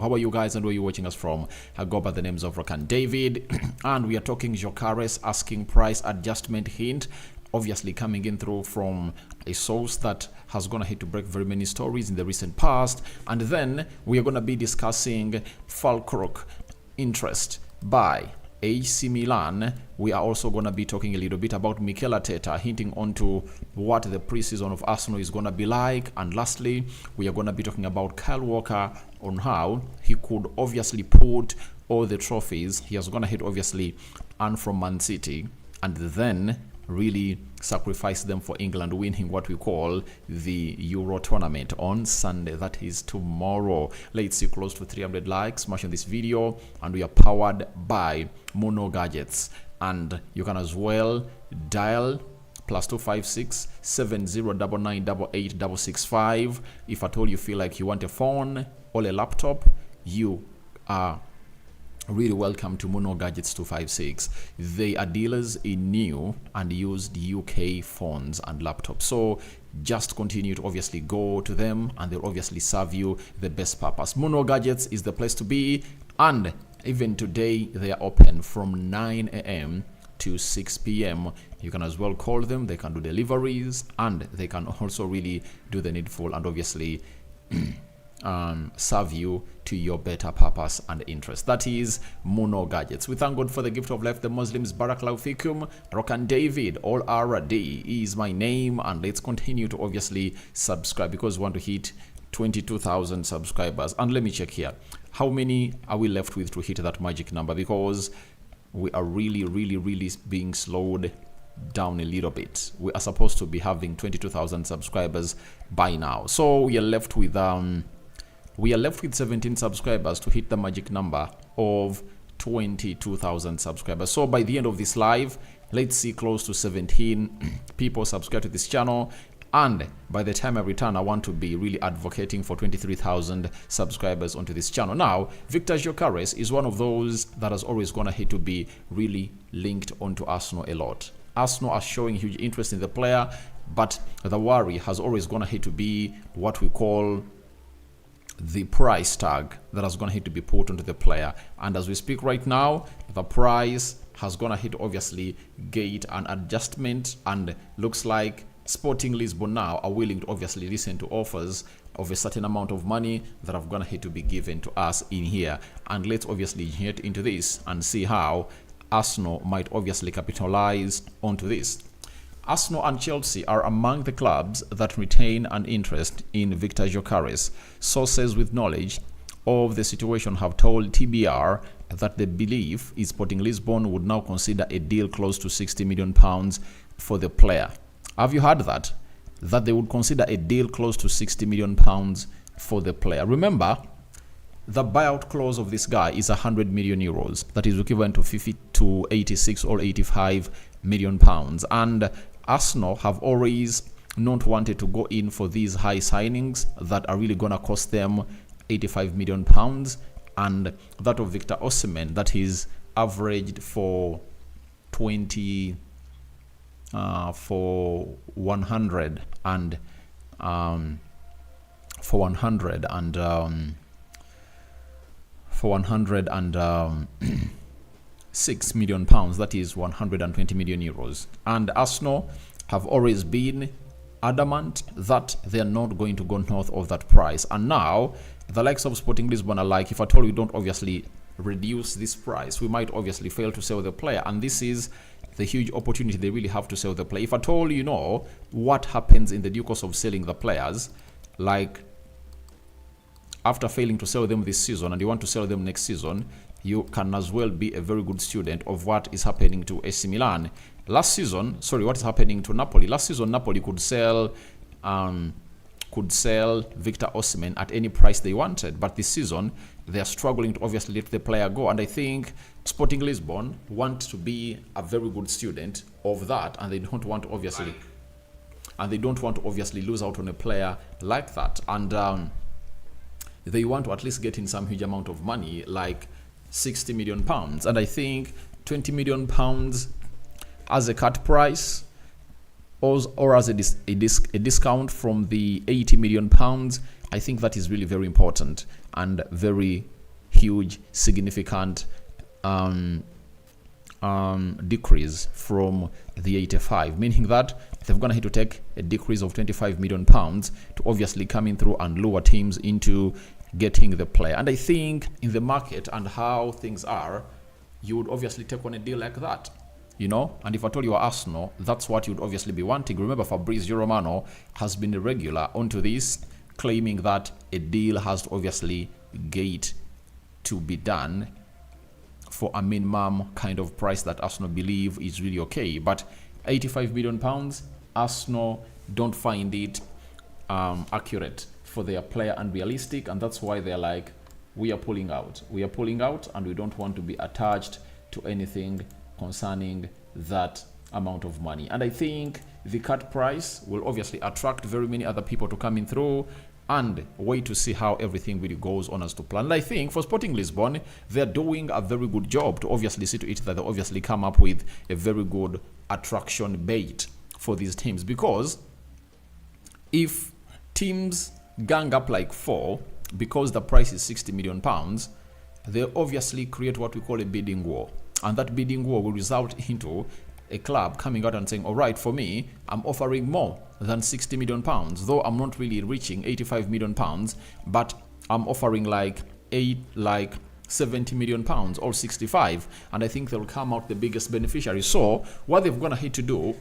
How are you guys and where are you watching us from? I go by the names of Rokani David and we are talking Gyökeres asking price adjustment hint, obviously coming in through from a source that has gone ahead to break very many stories in the recent past. And then we are going to be discussing Füllkrug interest by AC Milan. We are also going to be talking a little bit about Mikel Arteta, hinting onto what the preseason of Arsenal is going to be like. And lastly, we are going to be talking about Kyle Walker on how he could obviously put all the trophies he has gone ahead obviously and from Man City and then really sacrifice them for England winning what we call the Euro tournament on Sunday. That is tomorrow. Let's see, close to 300 likes, smash on this video, and we are powered by Mono Gadgets. And you can as well dial +256 7099888665 if at all you feel like you want a phone or a laptop. You are really welcome to Mono Gadgets 256. They are dealers in new and used UK phones and laptops. So just continue to obviously go to them and they'll obviously serve you the best purpose. Mono Gadgets is the place to be, and even today they are open from 9 a.m. to 6 p.m. You can as well call them. They can do deliveries and they can also really do the needful and obviously serve you to your better purpose and interest. That is Mono Gadgets. We thank God for the gift of life, the Muslims. Barakallahu fikum. Rokani David, all RD is my name, and let's continue to obviously subscribe because we want to hit 22,000 subscribers. And let me check here, how many are we left with to hit that magic number, because we are really being slowed down a little bit. We are supposed to be having 22,000 subscribers by now, so we are left with 17 subscribers to hit the magic number of 22,000 subscribers. So by the end of this live, let's see close to 17 people subscribe to this channel, and by the time I return, I want to be really advocating for 23,000 subscribers onto this channel. Now, Gyökeres is one of those that has always gone ahead to be really linked onto Arsenal a lot. Arsenal are showing huge interest in the player, but the worry has always gone ahead to be what we call the price tag that has gone ahead to be put onto the player. And as we speak right now, the price has gone ahead to obviously get an adjustment, and looks like Sporting Lisbon now are willing to obviously listen to offers of a certain amount of money that have gone ahead to be given to us in here. And let's obviously get into this and see how Arsenal might obviously capitalize onto this. Arsenal and Chelsea are among the clubs that retain an interest in Victor Gyökeres. Sources with knowledge of the situation have told TBR that the belief is Sporting Lisbon would now consider a deal close to £60 million for the player. Have you heard that? That they would consider a deal close to £60 million for the player. Remember, the buyout clause of this guy is 100 million euros. That is equivalent to 50 to 86 or 85 million pounds. And Arsenal have always not wanted to go in for these high signings that are really going to cost them 85 million pounds. And that of Victor Osimhen, that is averaged for 100 and for 106 million pounds, that is 120 million euros. And Arsenal have always been adamant that they're not going to go north of that price. And now the likes of Sporting Lisbon are like, if at all we don't obviously reduce this price, we might obviously fail to sell the player. And this is the huge opportunity they really have to sell the player. If at all you know what happens in the due course of selling the players, like after failing to sell them this season and you want to sell them next season, you can as well be a very good student of what is happening to AC Milan. Last season, what is happening to Napoli. Last season, Napoli could sell Victor Osimhen at any price they wanted. But this season, they are struggling to obviously let the player go. And I think Sporting Lisbon want to be a very good student of that, and they don't want to obviously lose out on a player like that. And they want to at least get in some huge amount of money, like £60 million. And I think £20 million as a cut price or as a discount from the £80 million, I think that is really very important. and very huge, significant decrease from the 85, meaning that they're going to have to take a decrease of 25 million pounds to obviously coming through and lure teams into getting the player. And I think in the market and how things are, you would obviously take on a deal like that, you know. And if at all you are Arsenal, that's what you'd obviously be wanting. Remember, Fabrizio Romano has been a regular onto this, claiming that a deal has to obviously get to be done for a minimum kind of price that Arsenal believe is really okay. But 85 million pounds, Arsenal don't find it accurate for their player and realistic, and that's why they're like, we are pulling out, and we don't want to be attached to anything concerning that amount of money. And I think the cut price will obviously attract very many other people to come in through, and wait to see how everything really goes on as to plan. And I think for Sporting Lisbon, they're doing a very good job to obviously see to it that they obviously come up with a very good attraction bait for these teams, because if teams gang up like 4 because the price is 60 million pounds, they obviously create what we call a bidding war, and that bidding war will result into a club coming out and saying, all right, for me, I'm offering more than 60 million pounds, though I'm not really reaching 85 million pounds, but I'm offering like 70 million pounds or 65, and I think they'll come out the biggest beneficiary. So what they're gonna hate to do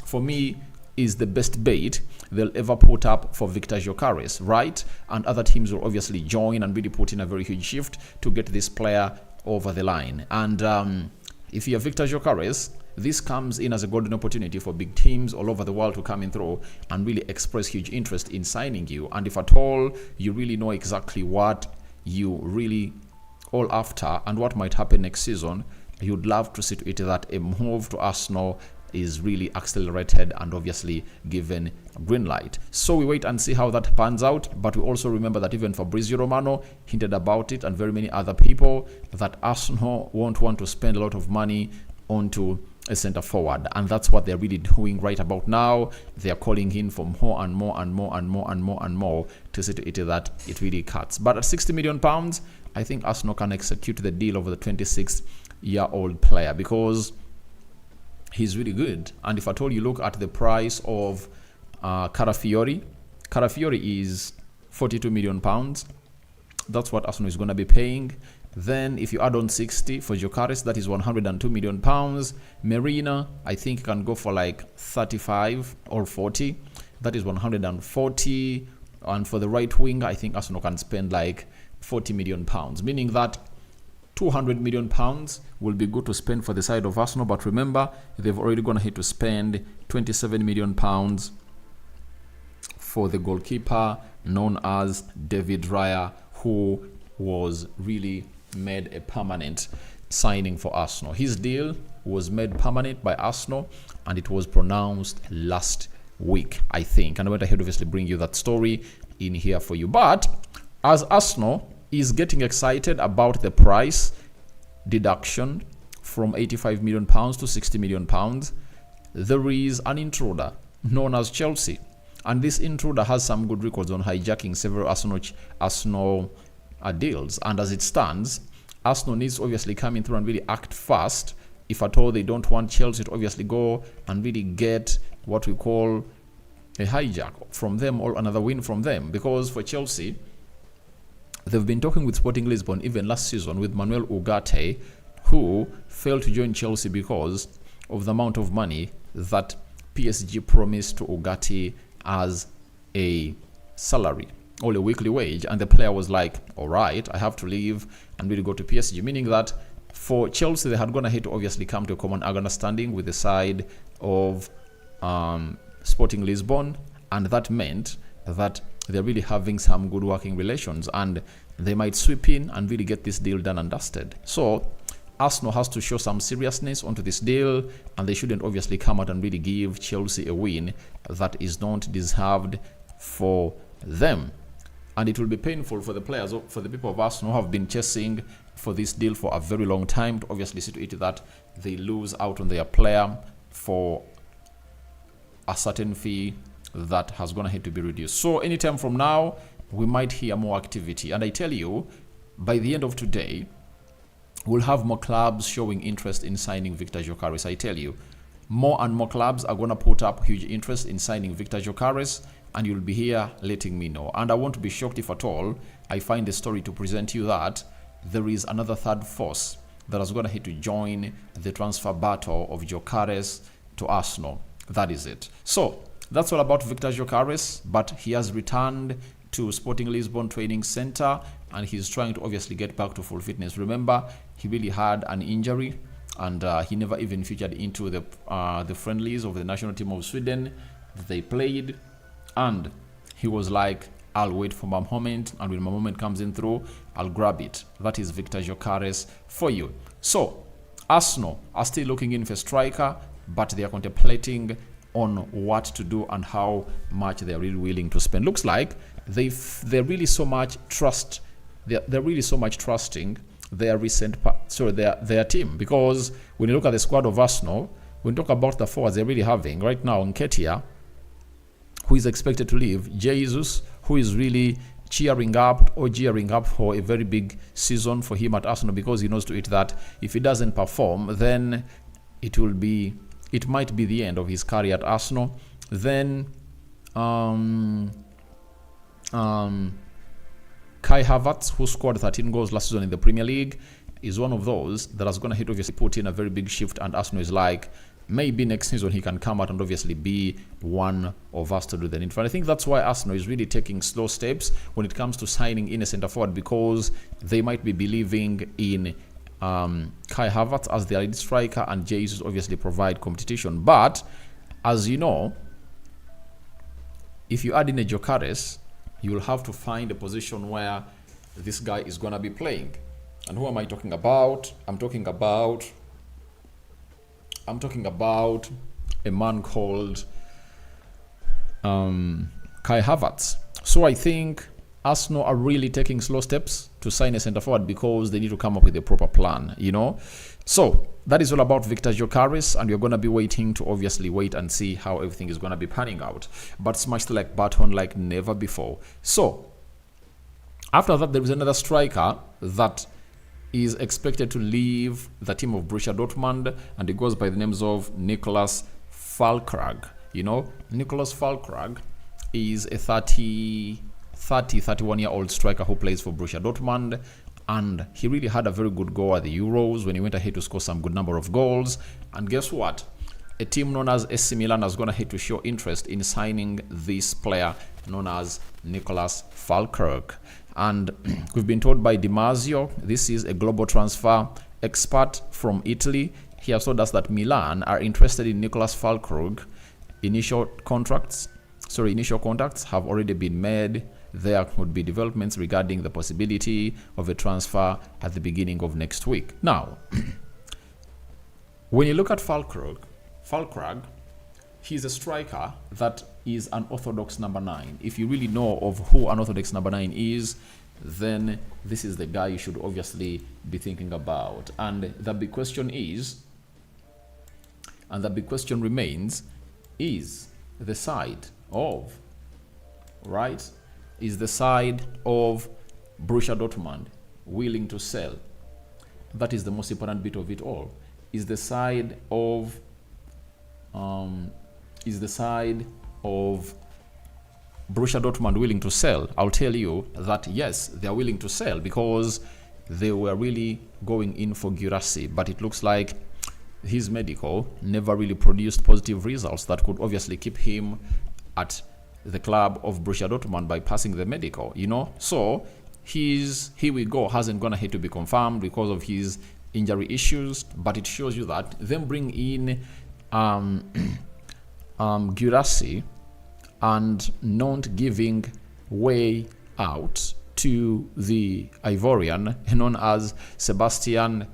for me is the best bait they'll ever put up for Victor Gyokeres, right? And other teams will obviously join and really put in a very huge shift to get this player over the line. And if you're Victor Gyokeres, this comes in as a golden opportunity for big teams all over the world to come in through and really express huge interest in signing you. And if at all you really know exactly what you really all after and what might happen next season, you'd love to see to it that a move to Arsenal is really accelerated and obviously given green light. So we wait and see how that pans out, but we also remember that even Fabrizio Romano hinted about it, and very many other people, that Arsenal won't want to spend a lot of money onto a center forward, and that's what they're really doing right about now. They're calling in for more and more and more and more and more and more to see to it that it really cuts. But at 60 million pounds, I think Arsenal can execute the deal over the 26-year-old player, because he's really good. And if at all you look at the price of Carafiori is 42 million pounds. That's what Arsenal is going to be paying. Then if you add on 60 for Gyökeres, that is 102 million pounds. Merina, I think, can go for like 35 or 40. That is 140. And for the right wing, I think Arsenal can spend like 40 million pounds, meaning that 200 million pounds will be good to spend for the side of Arsenal. But remember, they've already gone ahead to spend 27 million pounds for the goalkeeper known as David Raya, who was really made a permanent signing for Arsenal. His deal was made permanent by Arsenal, and it was pronounced last week, I think. And I went ahead to obviously bring you that story in here for you. But as Arsenal is getting excited about the price deduction from 85 million pounds to 60 million pounds, there is an intruder known as Chelsea. And this intruder has some good records on hijacking several Arsenal deals. And as it stands, Arsenal needs to obviously come in through and really act fast if at all they don't want Chelsea to obviously go and really get what we call a hijack from them or another win from them. Because for Chelsea, they've been talking with Sporting Lisbon even last season with Manuel Ugarte, who failed to join Chelsea because of the amount of money that PSG promised to Ugarte as a salary or a weekly wage. And the player was like, all right, I have to leave and really go to PSG. Meaning that for Chelsea, they had gone ahead to obviously come to a common understanding with the side of Sporting Lisbon. And that meant that they're really having some good working relations, and they might sweep in and really get this deal done and dusted. So Arsenal has to show some seriousness onto this deal, and they shouldn't obviously come out and really give Chelsea a win that is not deserved for them. And it will be painful for the players, for the people of Arsenal who have been chasing for this deal for a very long time, to obviously see to it that they lose out on their player for a certain fee that has gone ahead to be reduced. So anytime from now, we might hear more activity. And I tell you, by the end of today, we'll have more clubs showing interest in signing Victor Gyökeres. I tell you, more and more clubs are going to put up huge interest in signing Victor Gyökeres, and you'll be here letting me know. And I won't be shocked if at all I find a story to present you that there is another third force that is going to hit to join the transfer battle of Gyökeres to Arsenal. That is it. So that's all about Victor Gyökeres, but he has returned to Sporting Lisbon Training Center, and he's trying to obviously get back to full fitness. Remember, he really had an injury, and he never even featured into the friendlies of the national team of Sweden that they played. And he was like, I'll wait for my moment, and when my moment comes in through, I'll grab it. That is Victor Gyökeres for you. So Arsenal are still looking in for a striker, but they are contemplating on what to do and how much they're really willing to spend. Looks like they're really so much trust. They're really so much trusting their their team, because when you look at the squad of Arsenal, when you talk about the forwards they're really having right now, Nketiah, who is expected to leave, Jesus, who is really gearing up for a very big season for him at Arsenal, because he knows to it that if he doesn't perform, then it might be the end of his career at Arsenal. Then Kai Havertz, who scored 13 goals last season in the Premier League, is one of those that is going to hit obviously put in a very big shift, and Arsenal is like, maybe next season he can come out and obviously be one of us to do the need for. I think that's why Arsenal is really taking slow steps when it comes to signing in a centre forward, because they might be believing in Kai Havertz as their lead striker, and Jesus obviously provide competition. But as you know, if you add in a Gyökeres, you'll have to find a position where this guy is going to be playing. And who am I talking about? I'm talking about a man called Kai Havertz. So I think Arsenal are really taking slow steps to sign a centre forward, because they need to come up with a proper plan, you know. So that is all about Victor Gyökeres, and you're going to be waiting to obviously wait and see how everything is going to be panning out. But smash the like button like never before. So after that, there is another striker that is expected to leave the team of Borussia Dortmund, and it goes by the names of Niklas Füllkrug. You know, Niklas Füllkrug is a 31-year-old striker who plays for Borussia Dortmund, and he really had a very good go at the Euros when he went ahead to score some good number of goals. And guess what? A team known as AC Milan is going to hit to show interest in signing this player known as Niklas Füllkrug. And we've been told by Di Marzio, this is a global transfer expert from Italy. He has told us that Milan are interested in Niklas Füllkrug. Initial contacts have already been made. There could be developments regarding the possibility of a transfer at the beginning of next week. Now, when you look at Füllkrug, he's a striker that is an orthodox number 9. If you really know of who an orthodox number 9 is, then this is the guy you should obviously be thinking about. And the big question remains, is the side of Borussia Dortmund willing to sell? That is the most important bit of it all. Is the side of Borussia Dortmund willing to sell? I'll tell you that yes, they are willing to sell, because they were really going in for Gyökeres, but it looks like his medical never really produced positive results that could obviously keep him at the club of Borussia Dortmund by passing the medical, you know. So his here we go hasn't gonna hit to be confirmed because of his injury issues, but it shows you that them bring in Gyökeres and not giving way out to the Ivorian known as Sebastian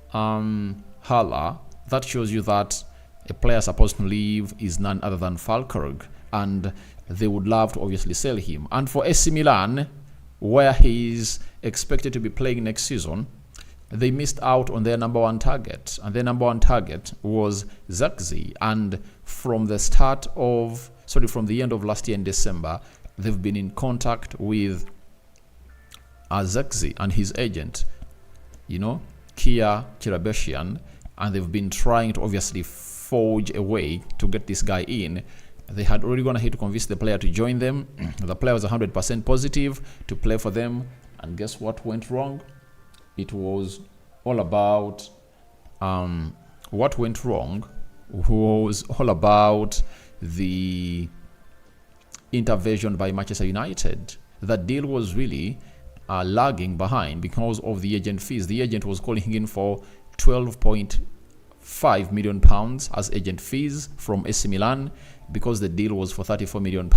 Haller. That shows you that a player supposed to leave is none other than Füllkrug, and they would love to obviously sell him. And for AC Milan, where he is expected to be playing next season, they missed out on their number one target, and their number one target was Zirkzee. And from the end of last year in December, they've been in contact with Zirkzee and his agent, Kia Kirabeshian, and they've been trying to obviously forge a way to get this guy in. They had already gone ahead to convince the player to join them. The player was 100% positive to play for them, and guess what went wrong? It was all about what went wrong was all about the intervention by Manchester United. That deal was really lagging behind because of the agent fees. The agent was calling in for £12.5 million as agent fees from AC Milan because the deal was for £34 million.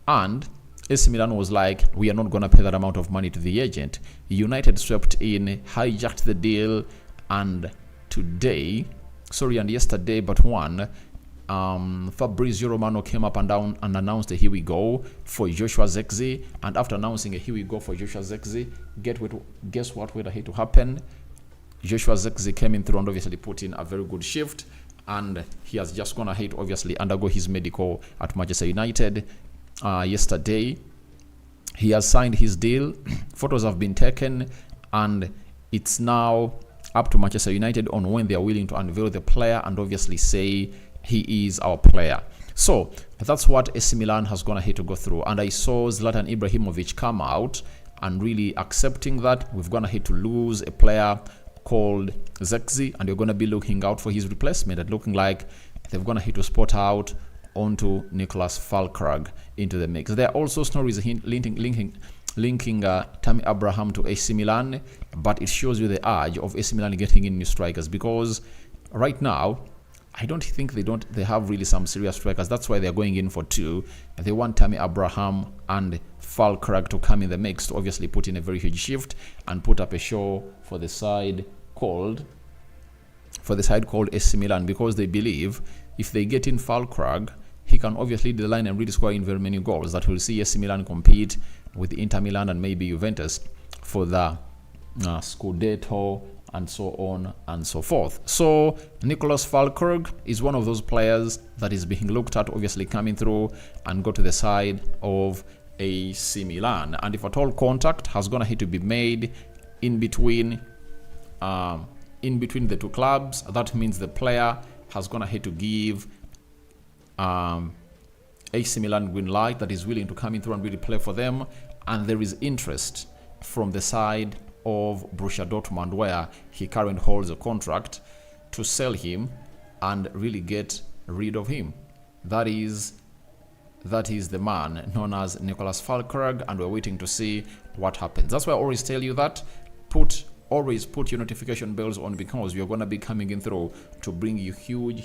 And AC Milan was like, we are not going to pay that amount of money to the agent. United swept in, hijacked the deal, and yesterday, Fabrizio Romano came up and down and announced a here we go for Joshua Zirkzee. And after announcing a here we go for Joshua Zirkzee, guess what went ahead to happen? Joshua Zirkzee came in through and obviously put in a very good shift, and he has just gone ahead to obviously undergo his medical at Manchester United. Yesterday, he has signed his deal. Photos have been taken, and it's now up to Manchester United on when they are willing to unveil the player and obviously say he is our player. So that's what AC Milan has gone ahead to go through. And I saw Zlatan Ibrahimovic come out and really accepting that we've gone ahead to lose a player called Zirkzee, and you're going to be looking out for his replacement, and looking like they've gone ahead to spot out onto Nicholas Füllkrug into the mix. There are also stories linking Tammy Abraham to AC Milan, but it shows you the urge of AC Milan getting in new strikers, because right now I don't think they have really some serious strikers. That's why they're going in for two. They want Tammy Abraham and Füllkrug to come in the mix to obviously put in a very huge shift and put up a show for the side called AC Milan, because they believe if they get in Füllkrug, he can obviously lead the line and really score in very many goals that will see AC Milan compete with Inter Milan and maybe Juventus for the Scudetto and so on and so forth. So Nicholas Füllkrug is one of those players that is being looked at, obviously coming through and go to the side of AC Milan. And if at all contact has gone ahead to be made in between the two clubs, that means the player has gone ahead to give AC Milan green light that is willing to come in through and really play for them, and there is interest from the side of Borussia Dortmund, where he currently holds a contract, to sell him and really get rid of him. That is the man known as Nicholas Füllkrug, and we're waiting to see what happens. That's why I always tell you that always put your notification bells on, because we are going to be coming in through to bring you huge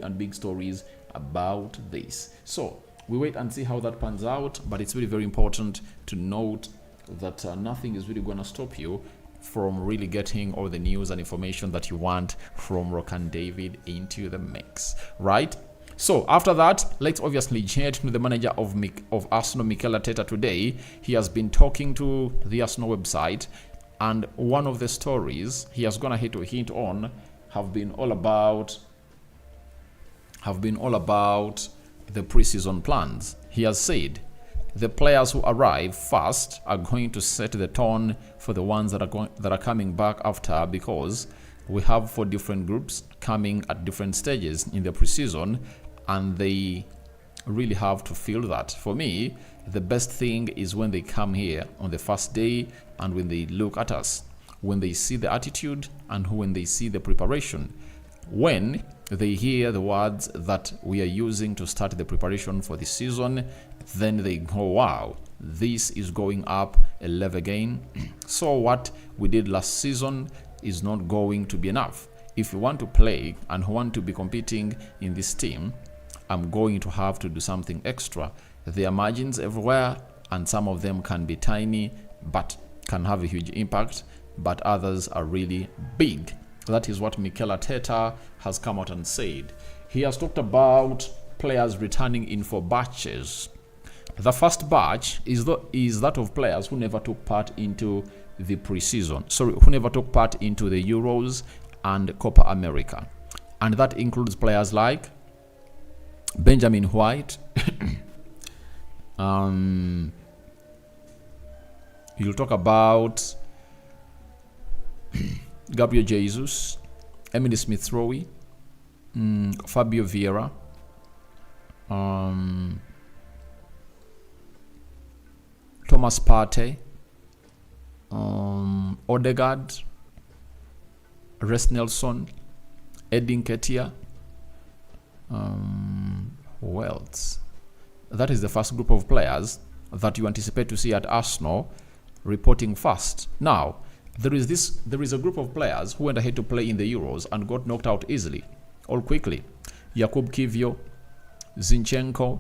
and big stories about this. So we wait and see how that pans out, but it's really very important to note that nothing is really going to stop you from really getting all the news and information that you want from Rokani David into the mix, right? So after that, let's obviously change to the manager of Arsenal, Mikel Arteta. Today, he has been talking to the Arsenal website, and one of the stories he has gone ahead to hint on have been all about the preseason plans. He has said the players who arrive first are going to set the tone for the ones that are coming back after, because we have 4 different groups coming at different stages in the preseason, and they really have to feel that. For me, the best thing is when they come here on the first day and when they look at us, when they see the attitude and when they see the preparation. When they hear the words that we are using to start the preparation for the season, then they go, wow, this is going up a level again. So what we did last season is not going to be enough. If you want to play and want to be competing in this team, I'm going to have to do something extra. There are margins everywhere, and some of them can be tiny but can have a huge impact, but others are really big. That is what Mikel Arteta has come out and said. He has talked about players returning in for batches. The first batch is that of players who never took part into the preseason. Who never took part into the Euros and Copa America. And that includes players like Benjamin White, You'll talk about Gabriel Jesus, Emily Smith-Rowe, Fabio Vieira, Thomas Partey, Odegaard, Res Nelson, Edin Ketia. Who else? That is the first group of players that you anticipate to see at Arsenal reporting first. Now, there is a group of players who went ahead to play in the Euros and got knocked out easily, or quickly. Jakub Kivio, Zinchenko,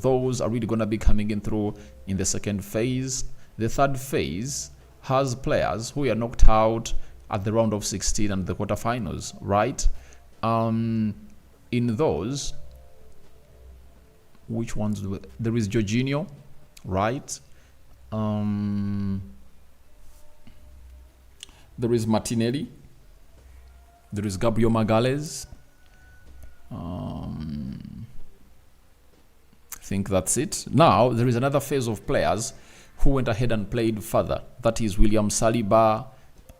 those are really going to be coming in through in the second phase. The third phase has players who are knocked out at the round of 16 and the quarterfinals, right? In those, which ones? There is Jorginho, right? There is Martinelli. There is Gabriel Magalhaes. I think that's it. Now, there is another phase of players who went ahead and played further. That is William Saliba,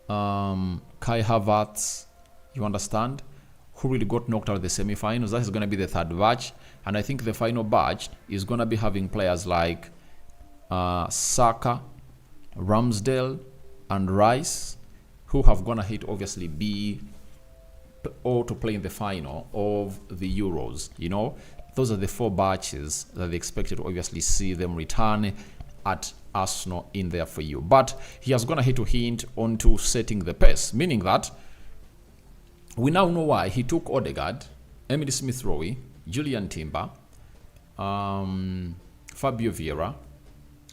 Kai Havertz, you understand? Who really got knocked out of the semi-finals. That is going to be the third batch. And I think the final batch is going to be having players like Saka, Ramsdale, and Rice, who have gone ahead to obviously be or to play in the final of the Euros. Those are the four batches that they expected to obviously see them return at Arsenal in there for you. But he has gone ahead to hint onto setting the pace, meaning that we now know why he took Odegaard, Emily Smith-Rowe, Julian Timber, Fabio Vieira,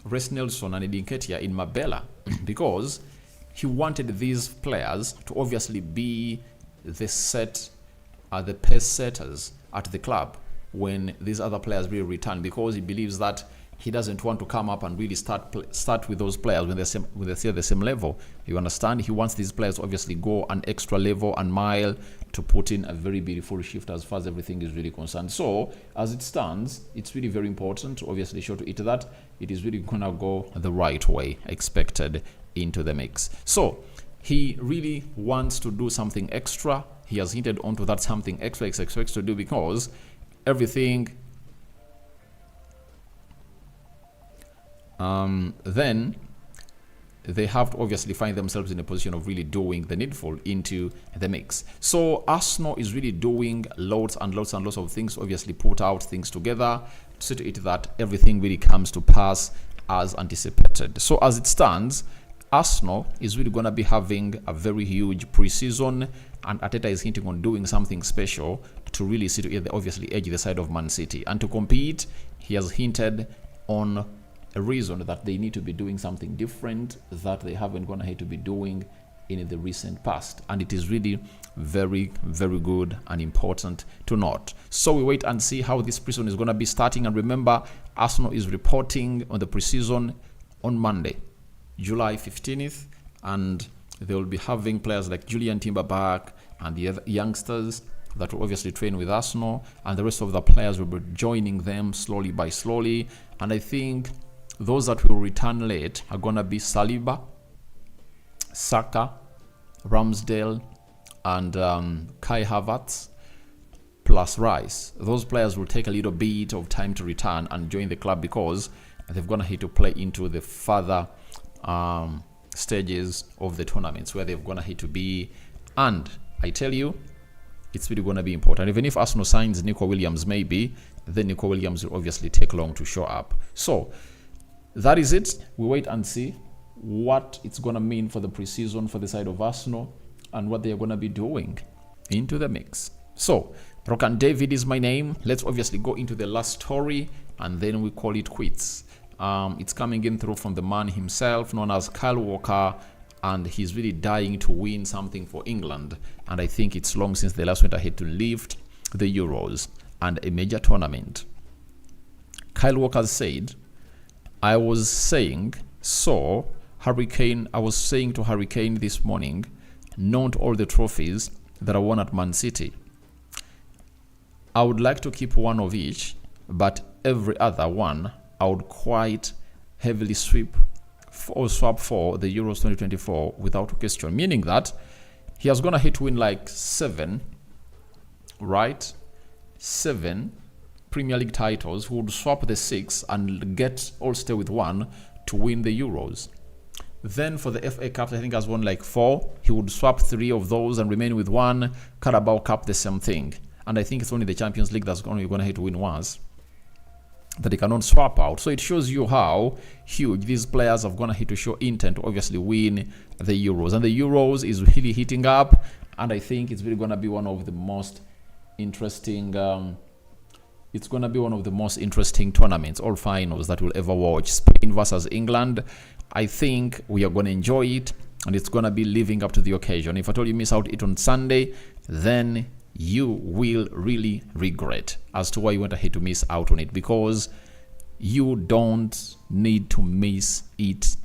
Res Nelson, and Edin Ketia in Mabella, because he wanted these players to obviously be the pace setters at the club when these other players really return, because he believes that he doesn't want to come up and really start with those players when they're still at the same level. You understand? He wants these players to obviously go an extra level and mile to put in a very beautiful shift as far as everything is really concerned. So, as it stands, it's really very important to obviously show to it that it is really going to go the right way expected into the mix. So, he really wants to do something extra. He has hinted onto that something extra he expects to do, because everything then they have to obviously find themselves in a position of really doing the needful into the mix. So Arsenal is really doing lots and lots and lots of things, obviously put out things together to see to it that everything really comes to pass as anticipated. So as it stands, Arsenal is really going to be having a very huge preseason, and Arteta is hinting on doing something special to really see to it they obviously edge the side of Man City. And to compete, he has hinted on a reason that they need to be doing something different that they haven't gone ahead to be doing in the recent past, and it is really very, very good and important to note. So we wait and see how this preseason is going to be starting. And remember, Arsenal is reporting on the preseason on Monday, July 15th, and they will be having players like Julian Timber back and the other youngsters that will obviously train with Arsenal, and the rest of the players will be joining them slowly by slowly. And I think those that will return late are going to be Saliba, Saka, Ramsdale, and Kai Havertz, plus Rice. Those players will take a little bit of time to return and join the club, because they've gone ahead to play into the further stages of the tournaments where they've gone ahead to be. And I tell you, it's really going to be important. Even if Arsenal signs Nico Williams, maybe, then Nico Williams will obviously take long to show up. So that is it. We wait and see what it's going to mean for the preseason for the side of Arsenal and what they're going to be doing into the mix. So, Rokani David is my name. Let's obviously go into the last story and then we call it quits. It's coming in through from the man himself, known as Kyle Walker, and he's really dying to win something for England. And I think it's long since they last went ahead to lift the Euros and a major tournament. Kyle Walker said, I was saying to Hurricane this morning, not all the trophies that I won at Man City. I would like to keep one of each, but every other one I would quite heavily swap for the Euros 2024 without question, meaning that he has gonna hit win like 7, right? 7 Premier League titles. Who would swap the 6 and get all stay with 1 to win the Euros. Then for the FA Cup, I think has won like 4. He would swap 3 of those and remain with 1. Carabao Cup, the same thing. And I think it's only the Champions League that's only going to hit win once, that they cannot swap out. So it shows you how huge these players have gonna hit to show intent to obviously win the Euros. And the Euros is really heating up, and I think it's really gonna be one of the most interesting tournaments, all finals that we'll ever watch. Spain versus England. I think we are gonna enjoy it, and it's gonna be living up to the occasion. If at all you miss out it on Sunday, then you will really regret as to why you went ahead to miss out on it, because you don't need to miss it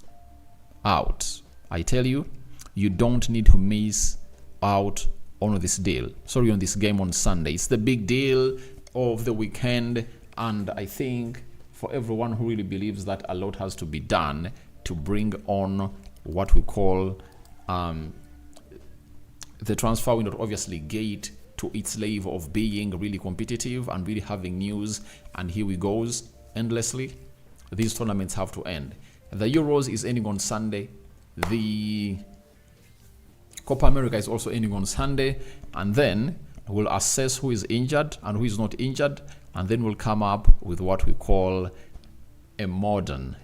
out. I tell you, you don't need to miss out on this deal. Sorry, on this game on Sunday. It's the big deal of the weekend, and I think for everyone who really believes that a lot has to be done to bring on what we call the transfer window, obviously gate to its level of being really competitive and really having news, and here we goes endlessly. These tournaments have to end. The Euros is ending on Sunday. The Copa America is also ending on Sunday, and then we'll assess who is injured and who is not injured, and then we'll come up with what we call a modern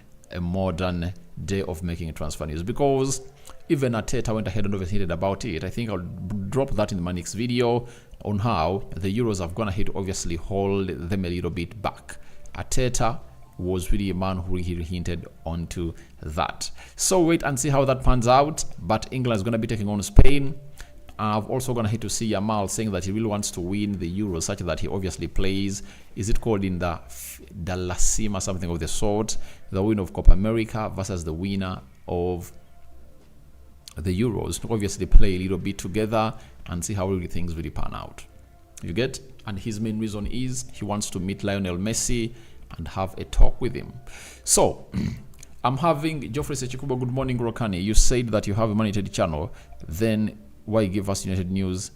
day of making transfer news, because even Arteta went ahead and overstated about it. I think I'll drop that in my next video on how the Euros have gone ahead to obviously hold them a little bit back. Arteta was really a man who really hinted onto that. So wait and see how that pans out. But England is going to be taking on Spain. I've also going to hit to see Yamal saying that he really wants to win the Euros, such that he obviously plays, is it called in the La Cima, something of the sort, the winner of Copa America versus the winner of the Euros, to obviously play a little bit together and see how really things really pan out. You get? And his main reason is he wants to meet Lionel Messi and have a talk with him. So I'm having Gyökeres Chikuba. Good morning, Rokani. You said that you have a Man Utd channel, then why give us United news?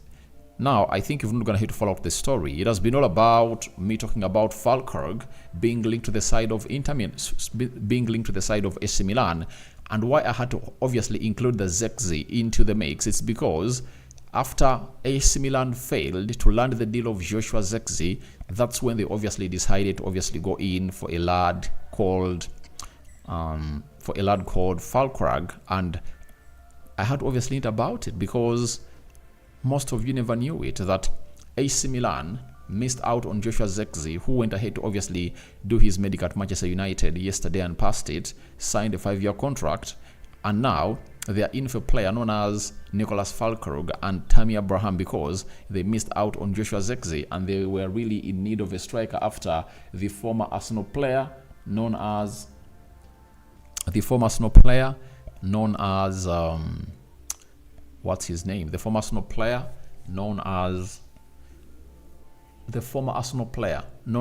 Now, I think you're not going to have to follow up the story. It has been all about me talking about Füllkrug being linked to the side of being linked to the side of AC Milan, and why I had to obviously include the Zirkzee into the mix. It's because after AC Milan failed to land the deal of Joshua Zirkzee, that's when they obviously decided to obviously go in for a lad called Füllkrug, and I had to obviously hint about it because most of you never knew it, that AC Milan missed out on Joshua Zirkzee, who went ahead to obviously do his medical at Manchester United yesterday and passed it, signed a 5-year contract, and now they are in for a player known as Nicholas Füllkrug and Tammy Abraham because they missed out on Joshua Zirkzee, and they were really in need of a striker after the former Arsenal player known as what's his name? The former Arsenal player known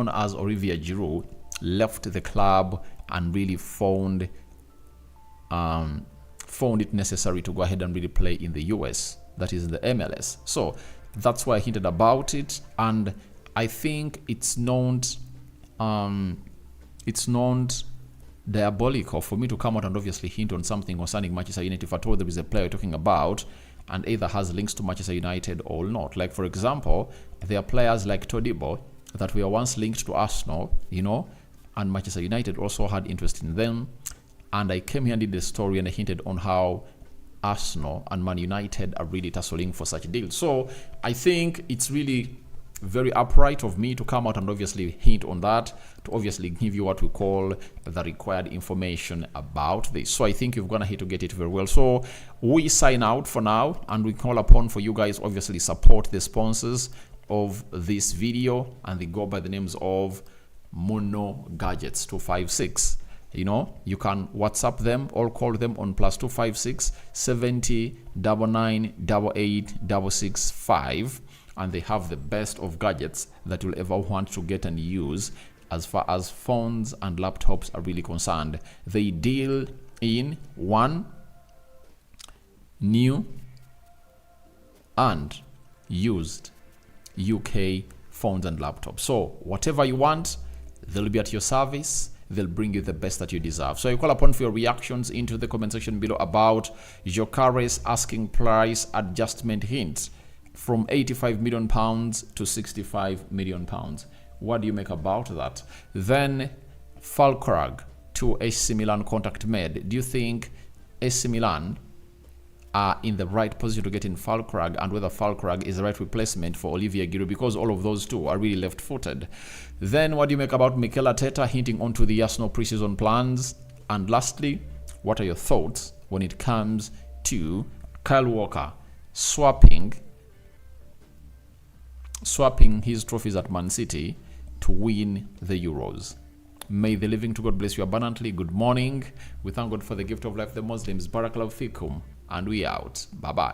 as Olivier Giroud left the club and really found it necessary to go ahead and really play in the US, that is in the MLS. So that's why I hinted about it, and I think it's not diabolical for me to come out and obviously hint on something concerning Manchester United if at all there is a player talking about and either has links to Manchester United or not. Like, for example, there are players like Todibo that were once linked to Arsenal, and Manchester United also had interest in them. And I came here and did the story and I hinted on how Arsenal and Man United are really tussling for such deals. So I think it's really very upright of me to come out and obviously hint on that, to obviously give you what we call the required information about this. So I think you've gone ahead to get it very well. So we sign out for now, and we call upon for you guys obviously support the sponsors of this video, and they go by the names of Mono Gadgets 256. You can WhatsApp them or call them on +256 70 99 88 665, and they have the best of gadgets that you'll ever want to get and use as far as phones and laptops are really concerned. They deal in one, new and used UK phones and laptops. So whatever you want, they'll be at your service. They'll bring you the best that you deserve. So I call upon for your reactions into the comment section below about Gyökeres asking price adjustment hints from 85 million pounds to 65 million pounds. What do you make about that? Then Füllkrug to AC Milan contact made. Do you think AC Milan are in the right position to get in Füllkrug, and whether Füllkrug is the right replacement for Olivier Giroud, because all of those two are really left-footed? Then what do you make about Mikel Arteta hinting onto the Arsenal preseason plans? And lastly, what are your thoughts when it comes to Kyle Walker swapping his trophies at Man City to win the Euros? May the living to God bless you abundantly. Good morning. We thank God for the gift of life, the Muslims. Barakallahu fikum. And we out. Bye-bye.